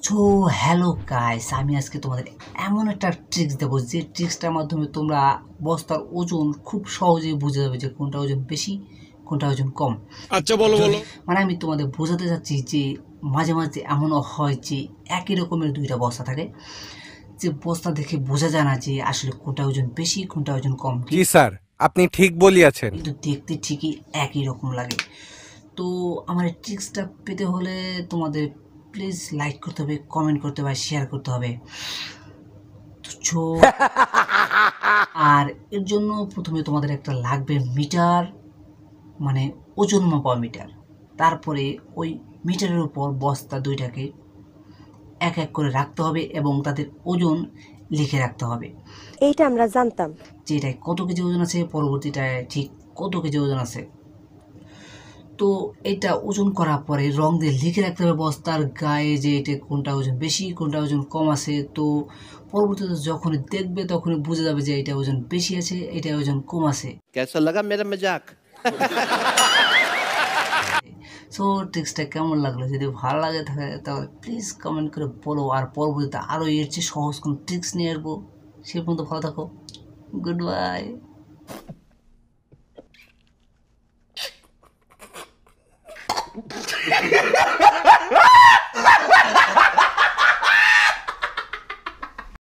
So hello guys, আমি আজকে তোমাদের এমন একটা ট্রিক্স দেবো যে ট্রিক্সটার মাধ্যমে তোমরা বস্তার ওজন খুব সহজেই বুঝে যাবে যে কোনটা ওজন বেশি কোনটা ওজন কম। আচ্ছা, বলো বলো। মানে আমি তোমাদের বোঝাতে চাচ্ছি যে মাঝে মাঝে এমনও হয় যে একই রকমের দুইটা বস্তা থাকে, যে বস্তা দেখে বোঝা যায় না যে আসলে কোনটা ওজন বেশি কোনটা ওজন কম, জি স্যার, আপনি ঠিক বলিয়াছেন। কিন্তু দেখতে ঠিকই একই রকম লাগে। তো আমার এই ট্রিক্সটা পেতে হলে তোমাদের প্লিজ লাইক করতে হবে, কমেন্ট করতে হবে, শেয়ার করতে হবে। তো আর এর জন্য প্রথমে তোমাদের একটা লাগবে মিটার, মানে ওজন মাপা মিটার। তারপরে ওই মিটারের উপর বস্তা দুইটাকে এক এক করে রাখতে হবে এবং তাদের ওজন লিখে রাখতে হবে। এইটা আমরা জানতাম। যে এটায় কত কেজি ওজন আছে, পরবর্তীটায় ঠিক কত কেজি ওজন আছে। তো এটা ওজন করার পরে রং দিয়ে লিখে রাখতে হবে বস্তার গায়ে যে এটা কোনটা ওজন বেশি কোনটা ওজন কম আছে। তো পরবর্তীতে যখন দেখবে তখনই বুঝে যাবে যে এটা ওজন বেশি আছে এটা ওজন কম আছে। कैसा लगा मेरा मजाक? সো ট্রিক্সটা কেমন লাগলো? যদি ভালো লাগে থাকে তাহলে প্লিজ কমেন্ট করে বলো, আর পরবর্তীতে আরও এর চেয়ে সহজ কোনো ট্রিক্স নিয়ে আসবো। সে পর্যন্ত ভালো থাকো, গুড বাই।